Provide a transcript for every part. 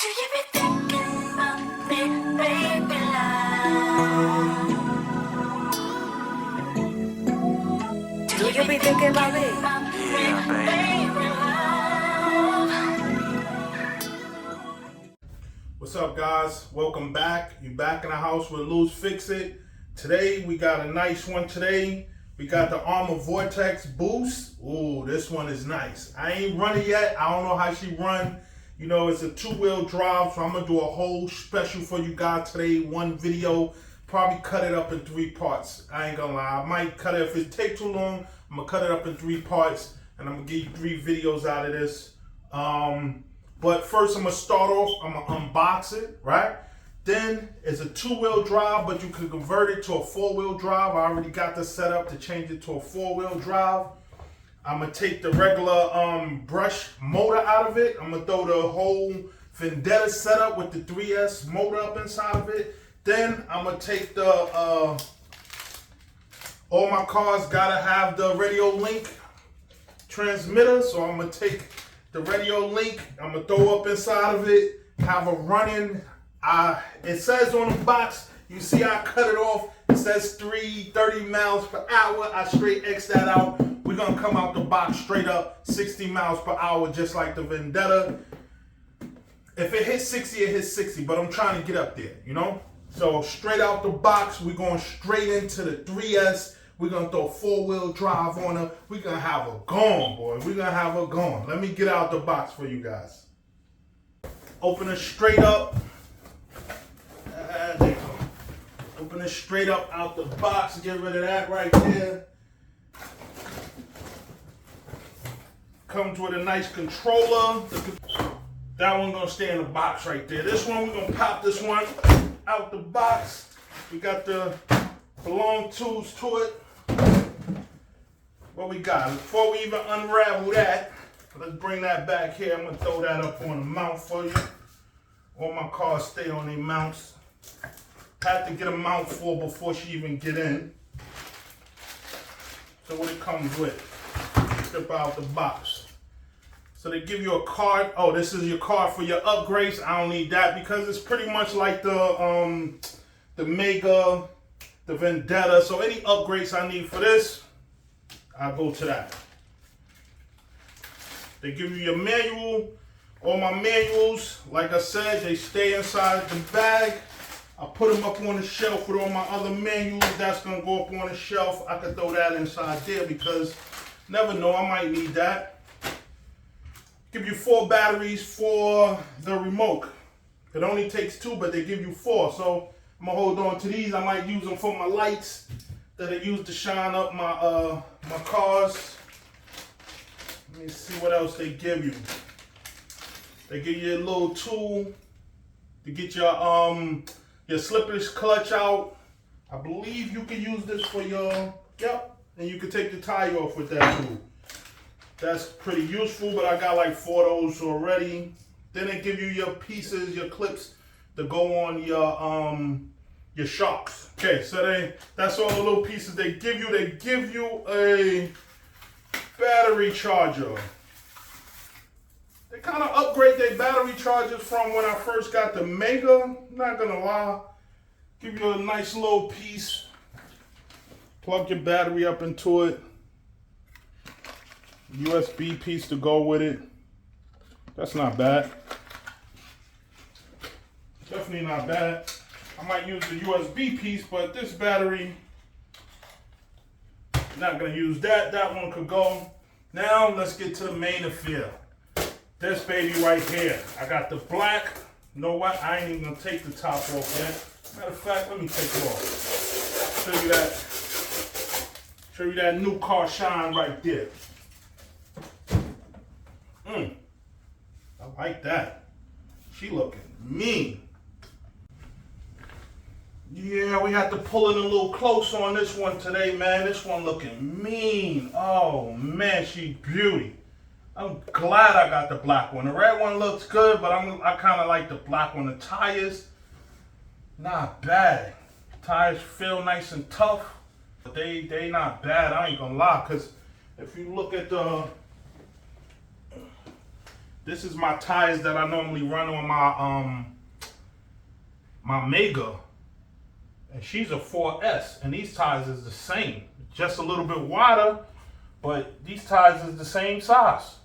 Do you be thinking about me, baby, love? Do you be thinking about me? Yeah, baby, love. What's up, guys? Welcome back. You back in the house with Lose Fix It. Today we got a nice one. Today we got the Arrma Vorteks Boost. Ooh, this one is nice. I ain't run it yet. I don't know how she run. You know, it's a two-wheel drive, so I'm gonna do a whole special for you guys today. One video, probably cut it up in 3 parts. I ain't gonna lie. I might cut it if it take too long. I'm gonna cut it up in 3 parts, and I'm gonna give you 3 videos out of this. But first, I'm gonna start off. I'm gonna unbox it, right? Then it's a 2-wheel drive, but you can convert it to a 4-wheel drive. I already got this set up to change it to a 4-wheel drive. I'm gonna take the regular brush motor out of it. I'm gonna throw the whole Vendetta setup with the 3S motor up inside of it. Then I'm gonna take the all my cars gotta have the radio link transmitter, so I'm gonna take the radio link, I'm gonna throw up inside of it, have a running. It says on the box, you see I cut it off. It says 30 miles per hour. I straight X that out. We're gonna come out the box straight up 60 miles per hour, just like the Vendetta. If it hits 60, it hits 60, but I'm trying to get up there, you know? So straight out the box, we're going straight into the 3S. We're gonna throw 4-wheel drive on her. We're gonna have her gone, boy. We're gonna have her gone. Let me get out the box for you guys. Open it straight up. There you go. Open it straight up out the box. Get rid of that right there. Comes with a nice controller. That one gonna stay in the box right there. This one, we're gonna pop this one out the box. We got the belong tools to it. What we got? Before we even unravel that, let's bring that back here. I'm gonna throw that up on the mount for you. All my cars stay on their mounts. Had to get a mount for before she even get in. So what it comes with, strip out the box. So they give you a card. Oh, this is your card for your upgrades. I don't need that because it's pretty much like the Mega, the Vendetta. So any upgrades I need for this, I'll go to that. They give you your manual. All my manuals, like I said, they stay inside the bag. I put them up on the shelf with all my other manuals. That's gonna go up on the shelf. I could throw that inside there because never know, I might need that. Give you 4 batteries for the remote. It only takes 2, but they give you 4. So I'm gonna hold on to these. I might use them for my lights that I use to shine up my my cars. Let me see what else they give you. They give you a little tool to get your slippers clutch out. I believe you can use this for your, and you can take the tire off with that tool. That's pretty useful, but I got like 4 of those already. Then they give you your pieces, your clips to go on your shocks. Okay, so that's all the little pieces they give you. They give you a battery charger. They kind of upgrade their battery chargers from when I first got the Mega. Not gonna lie. Give you a nice little piece. Plug your battery up into it. USB piece to go with it. That's not bad. Definitely not bad. I might use the USB piece, but this battery, not gonna use that. That one could go. Now let's get to the main affair. This baby right here. I got the black. You know what? I ain't even gonna take the top off yet. Matter of fact, let me take it off. Show you that. Show you that new car shine right there. I like that. She looking mean. Yeah, we had to pull in a little close on this one today, man. This one looking mean. Oh man, she beauty. I'm glad I got the black one. The red one looks good, but I kind of like the black one. The tires, not bad. Tires feel nice and tough. But they not bad. I ain't gonna lie, cause if you look at This is my tires that I normally run on my my Mega, and she's a 4S, and these tires is the same, just a little bit wider, but these tires is the same size,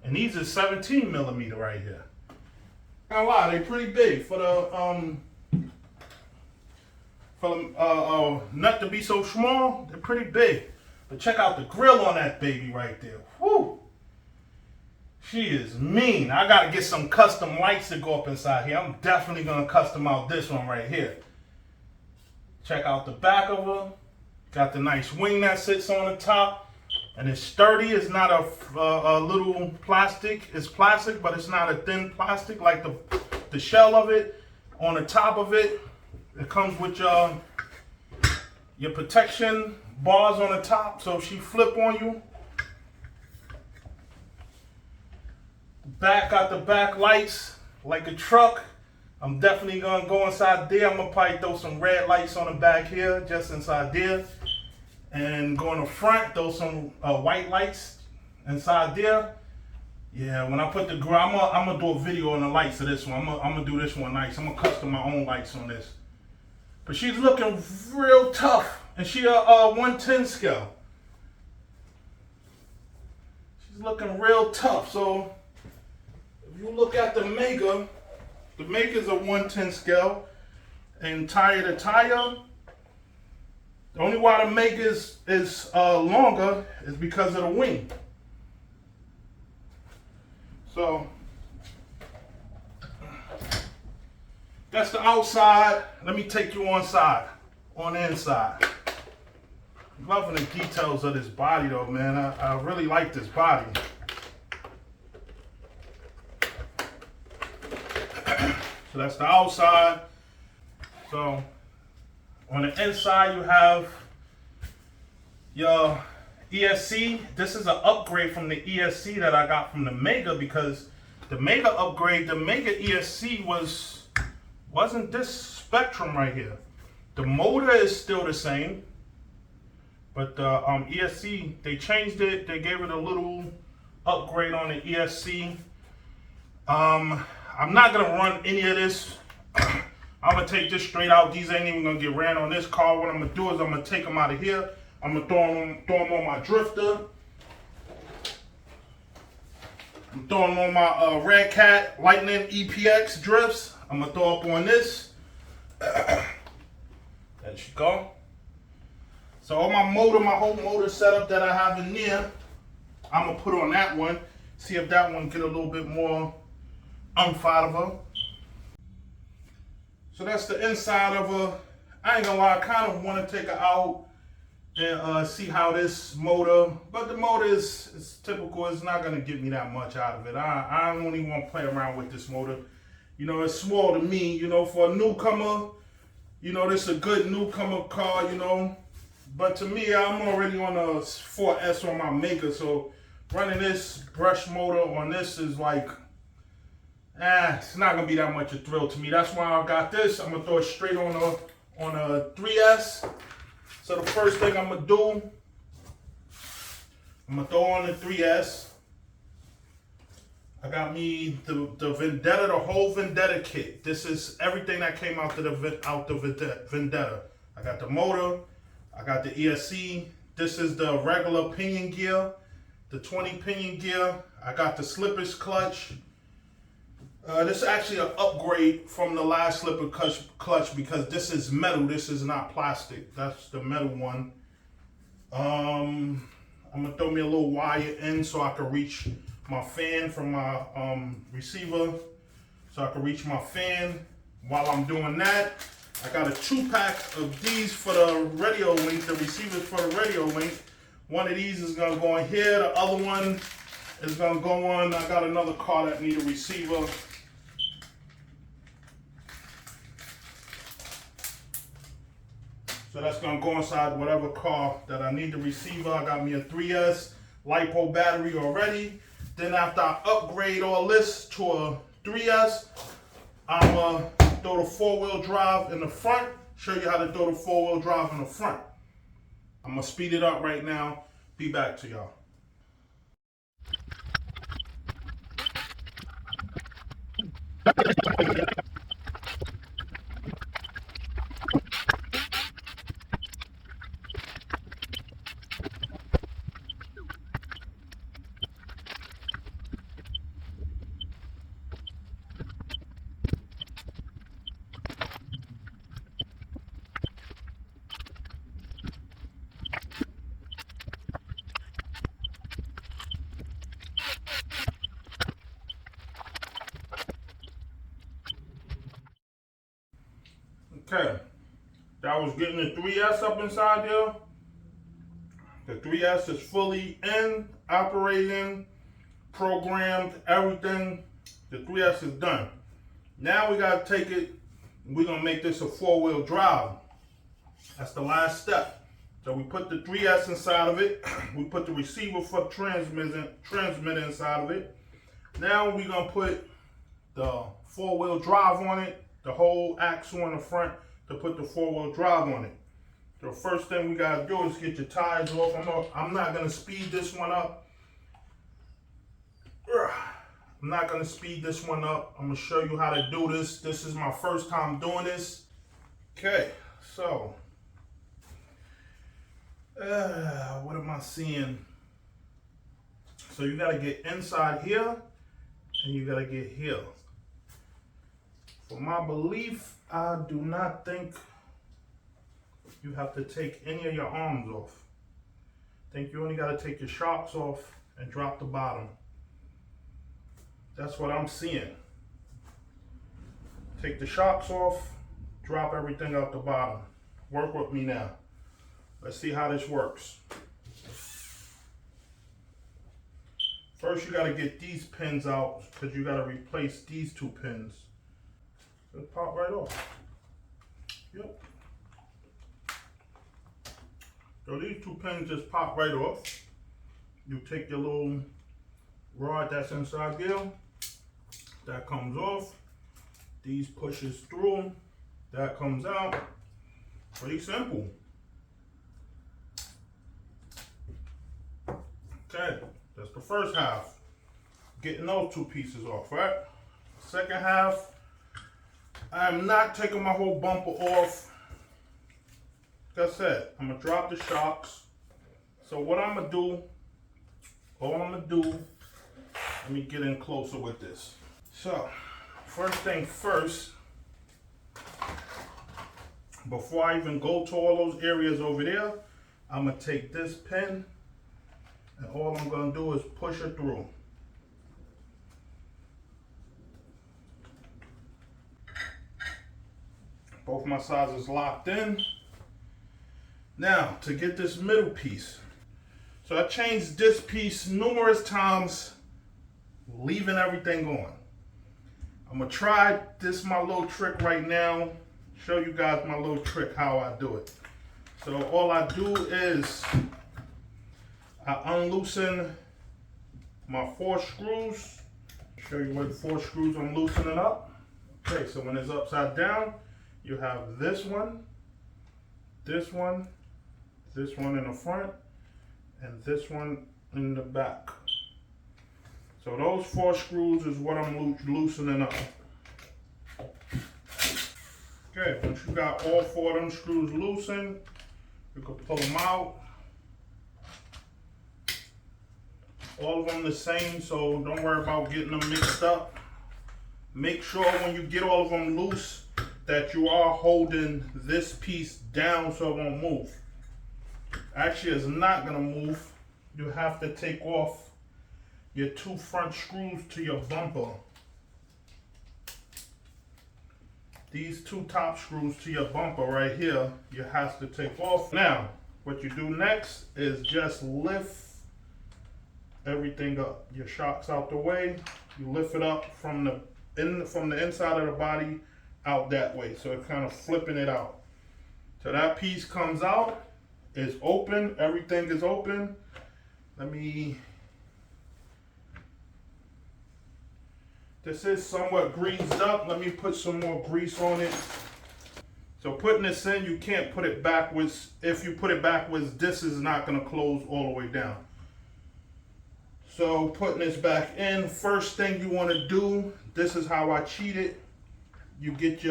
and these are 17 millimeter right here. Not gonna lie, they pretty big for the nut to be so small. They're pretty big, but check out the grill on that baby right there. Whoo! She is mean. I gotta get some custom lights to go up inside here. I'm definitely gonna custom out this one right here. Check out the back of her. Got the nice wing that sits on the top. And it's sturdy. It's not a little plastic. It's plastic, but it's not a thin plastic like the shell of it. On the top of it, it comes with your protection bars on the top. So if she flip on you, back got the back lights like a truck. I'm definitely gonna go inside there. I'm gonna probably throw some red lights on the back here, just inside there. And go in the front, throw some white lights inside there. Yeah, when I put the grill, I'm gonna do a video on the lights of this one. I'm gonna do this one nice. I'm gonna custom my own lights on this. But she's looking real tough, and she a 110 scale. She's looking real tough. So if you look at the Mega is a 110 scale, and tire to tire. The only why the Mega is longer is because of the wing. So that's the outside. Let me take you on the inside. I'm loving the details of this body though, man. I really like this body. So that's the outside. So on the inside, you have your ESC. This is an upgrade from the ESC that I got from the Mega, because the Mega upgrade, the Mega ESC wasn't this spectrum right here. The motor is still the same, but the ESC, they changed it. They gave it a little upgrade on the ESC. I'm not gonna run any of this. I'm gonna take this straight out. These ain't even gonna get ran on this car. What I'm gonna do is I'm gonna take them out of here. I'm gonna throw them on my drifter. I'm throwing them on my Red Cat Lightning EPX drifts. I'm gonna throw up on this. There she go. So all my whole motor setup that I have in there, I'm gonna put on that one. See if that one get a little bit more oomph out of her. So that's the inside of her. I ain't gonna lie, I kind of want to take her out and see how this motor, but the motor is typical. It's not gonna give me that much out of it. I don't even want to play around with this motor. You know, it's small to me. You know, for a newcomer, you know, this is a good newcomer car. You know, but to me, I'm already on a 4S on my Mega, so running this brush motor on this is like, it's not gonna be that much a thrill to me. That's why I got this. I'm gonna throw it straight on a 3S. So the first thing I'm gonna do, I'm gonna throw on the 3S. I got me the Vendetta, the whole Vendetta kit. This is everything that came out the Vendetta. I got the motor, I got the ESC. This is the regular pinion gear, the 20 pinion gear. I got the slippers clutch. This is actually an upgrade from the last slipper clutch because this is metal. This is not plastic. That's the metal one. I'm gonna throw me a little wire in so I can reach my fan from my receiver. So I can reach my fan. While I'm doing that, I got a 2-pack of these for the radio link, the receivers for the radio link. One of these is gonna go in here. The other one is gonna go on. I got another car that need a receiver. So that's gonna go inside whatever car that I need the receiver. I got me a 3S LiPo battery already. Then after I upgrade all this to a 3S, I'm gonna throw the 4-wheel drive in the front. Show you how to throw the 4-wheel drive in the front. I'm gonna speed it up right now. Be back to y'all. Okay, that was getting the 3S up inside there. The 3S is fully in, operating, programmed, everything. The 3S is done. Now we gotta take it, we're gonna make this a 4-wheel drive. That's the last step. So we put the 3S inside of it. We put the receiver for transmitter inside of it. Now we're gonna put the 4-wheel drive on it, the whole axle on the front to put the 4-wheel drive on it. The first thing we gotta do is get your tires off. I'm not gonna speed this one up. I'm not gonna speed this one up. I'm gonna show you how to do this. This is my first time doing this. Okay, so what am I seeing? So you gotta get inside here and you gotta get here. For my belief, I do not think you have to take any of your arms off. I think you only gotta take your shocks off and drop the bottom. That's what I'm seeing. Take the shocks off, drop everything out the bottom. Work with me now. Let's see how this works. First, you gotta get these pins out because you gotta replace these 2 pins. It'll pop right off. Yep. So these 2 pins just pop right off. You take your little rod that's inside there. That comes off. These pushes through. That comes out. Pretty simple. Okay, that's the first half. Getting those 2 pieces off, right? Second half, I'm not taking my whole bumper off. Like I said, I'm gonna drop the shocks. So what I'm gonna do, let me get in closer with this. So, first thing first, before I even go to all those areas over there, I'm gonna take this pin and all I'm gonna do is push it through. Both my sides is locked in. Now, to get this middle piece. So I changed this piece numerous times, leaving everything on. I'm gonna try this, my little trick right now. Show you guys my little trick, how I do it. So all I do is I unloosen my 4 screws. Show you what 4 screws I'm loosening up. Okay, so when it's upside down, you have this one, this one, this one in the front, and this one in the back. So those 4 screws is what I'm loosening up. Okay, once you got all 4 of them screws loosened, you can pull them out. All of them the same, so don't worry about getting them mixed up. Make sure when you get all of them loose that you are holding this piece down so it won't move. Actually, it's not gonna move. You have to take off your 2 front screws to your bumper. These 2 top screws to your bumper right here, you have to take off. Now, what you do next is just lift everything up. Your shocks out the way. You lift it up from the inside of the body out that way. So it's kind of flipping it out. So that piece comes out. It's open. Everything is open. This is somewhat greased up. Let me put some more grease on it. So putting this in, you can't put it backwards. If you put it backwards, this is not going to close all the way down. So putting this back in, first thing you want to do, this is how I cheat it. you get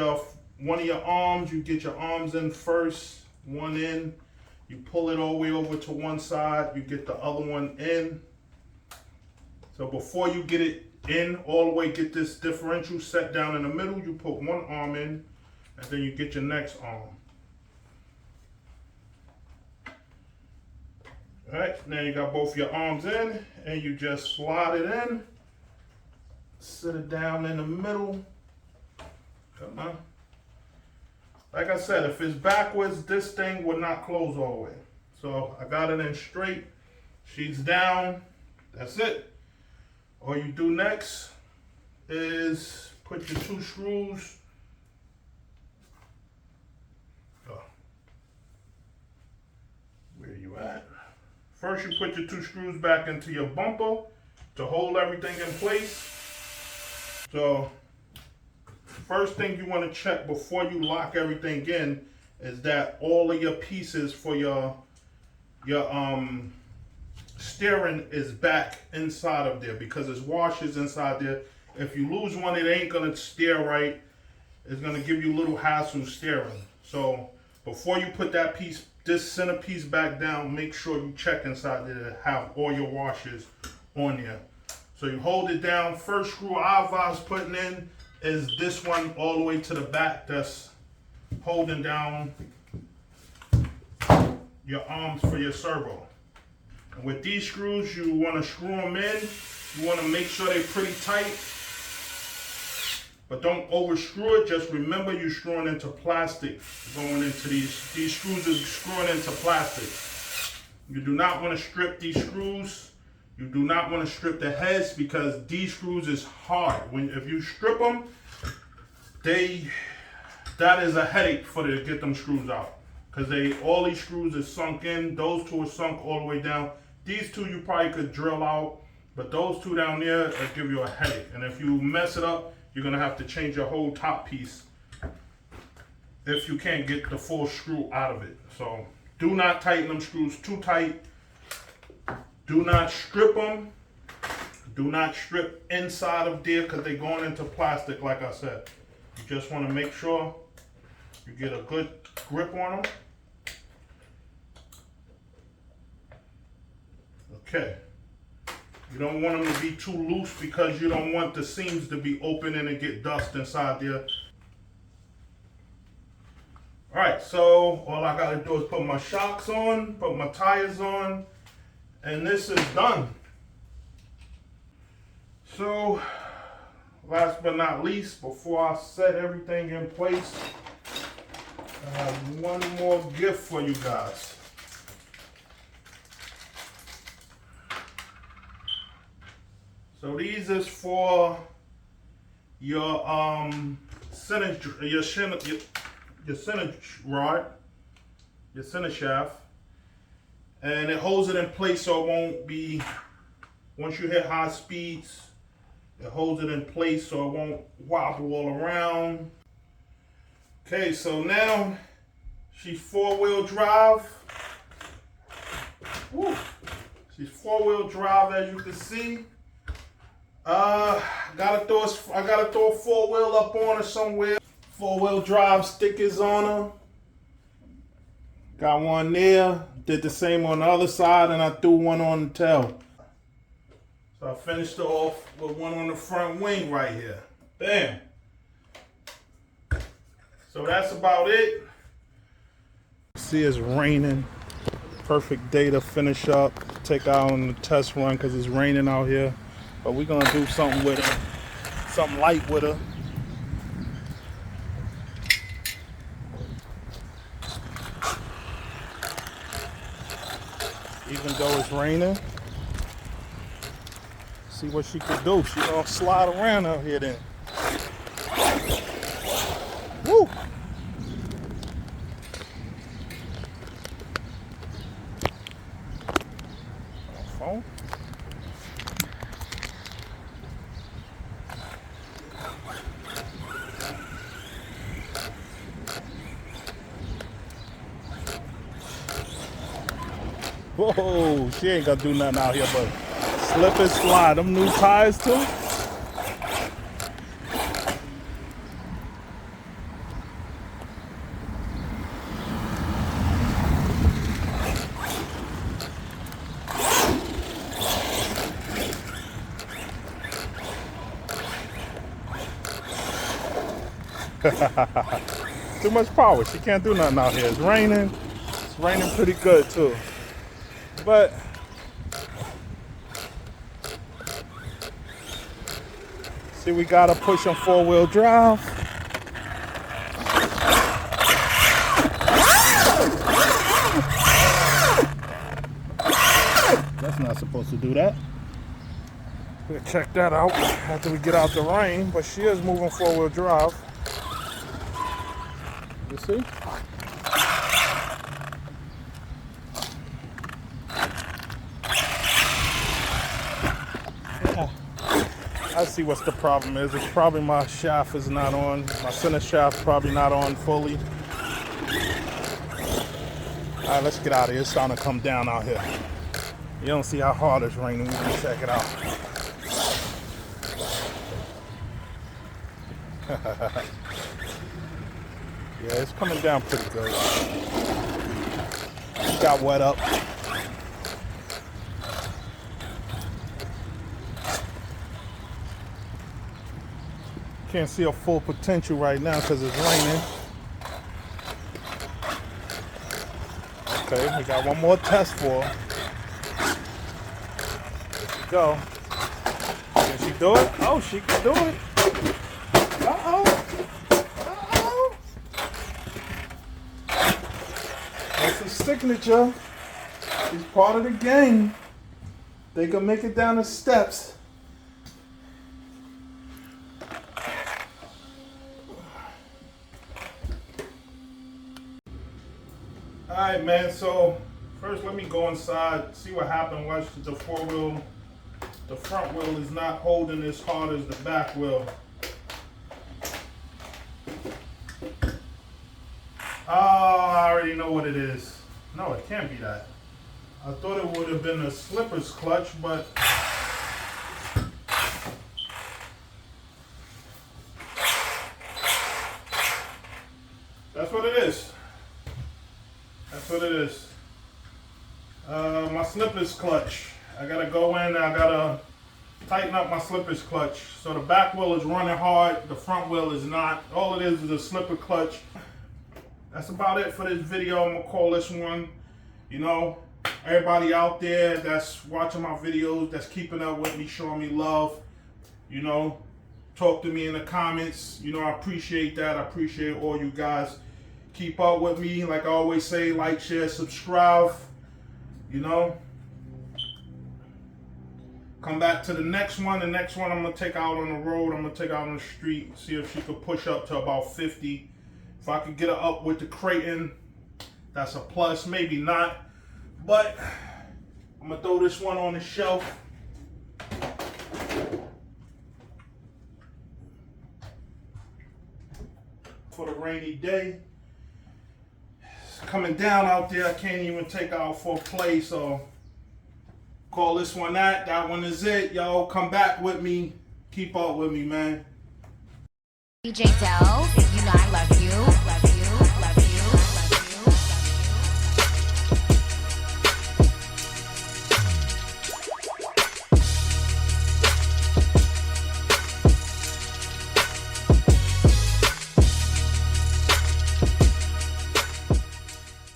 one of your arms, you get your arms in first, one in, you pull it all the way over to one side, you get the other one in. So before you get it in all the way, get this differential set down in the middle, you put one arm in, and then you get your next arm. All right, now you got both your arms in, and you just slide it in, sit it down in the middle. Come on. Like I said, if it's backwards, this thing would not close all the way. So I got it in straight, she's down, that's it. All you do next is put your 2 screws. Where you at? First you put your 2 screws back into your bumper to hold everything in place. So first thing you want to check before you lock everything in is that all of your pieces for your steering is back inside of there, because there's washers inside there. If you lose one, it ain't gonna steer right. It's gonna give you a little hassle steering. So before you put that piece, this center piece back down, make sure you check inside there to have all your washers on there. So you hold it down. First screw I advise putting in is this one all the way to the back, that's holding down your arms for your servo. And with these screws, you want to screw them in. You want to make sure they're pretty tight, but don't over screw it. Just remember you're screwing into plastic. Going into these screws is screwing into plastic. You do not want to strip these screws. You do not want to strip the heads, because these screws is hard. If you strip them, that is a headache to get them screws out, because all these screws is sunk in. Those 2 are sunk all the way down. These 2 you probably could drill out, but those 2 down there will give you a headache. And if you mess it up, you're gonna have to change your whole top piece if you can't get the full screw out of it. So do not tighten them screws too tight. Do not strip them. Do not strip inside of there, because they're going into plastic, like I said. You just want to make sure you get a good grip on them. Okay. You don't want them to be too loose, because you don't want the seams to be open and it get dust inside there. All right, so all I gotta do is put my shocks on, put my tires on, and this is done. So, last but not least, before I set everything in place, I have one more gift for you guys. So these is for your center rod, your center shaft, and it holds it in place so it won't be, once you hit high speeds, it holds it in place so it won't wobble all around. Okay, so now she's 4-wheel drive. Woo. She's 4-wheel drive, as you can see. I gotta throw a 4-wheel up on her somewhere. 4-wheel drive stickers on her. Got one there. Did the same on the other side, and I threw one on the tail. So I finished it off with one on the front wing right here. Bam. So that's about it. See, it's raining. Perfect day to finish up. Take out on the test run because it's raining out here. But we're gonna do something with her. Something light with her. Even though it's raining. See what she could do. She gonna slide around out here then. Woo! Phone. Whoa, she ain't gonna do nothing out here but slip and slide. Them new tires too. Too much power. She can't do nothing out here. It's raining. It's raining pretty good too. But see, we gotta push on 4-wheel drive. That's not supposed to do that. We'll check that out after we get out the rain, but she is moving 4-wheel drive. You see? Yeah. I see what's the problem is. It's probably my shaft is not on. My center shaft probably not on fully. All right, let's get out of here. It's starting to come down out here. You don't see how hard it's raining. We can check it out. Yeah, it's coming down pretty good. It got wet up. Can't see a full potential right now because it's raining. Okay, we got one more test for her. Go. Can she do it? Oh, she can do it. Uh-oh. Uh-oh. That's his signature. He's part of the game. They can make it down the steps. Alright, man, so first let me go inside, see what happened. Watch the the front wheel is not holding as hard as the back wheel. Oh, I already know what it is. No, it can't be that. I thought it would have been a slipper's clutch, but that's what it is. That's what it is. My slipper's clutch. I gotta go in, I gotta tighten up my slipper's clutch. So the back wheel is running hard, the front wheel is not. All it is a slipper clutch. That's about it for this video. I'm gonna call this one. You know, everybody out there that's watching my videos, that's keeping up with me, showing me love, you know, talk to me in the comments. You know, I appreciate that. I appreciate all you guys. Keep up with me. Like I always say, like, share, subscribe. You know, come back to the next one. The next one I'm going to take out on the road. I'm going to take out on the street. See if she could push up to about 50. If I could get her up with the Creighton, that's a plus. Maybe not. But I'm going to throw this one on the shelf. For the rainy day. Coming down out there, I can't even take out for play, so call this one that one is it. Y'all come back with me, keep up with me, man. DJ Dells, you know I love you.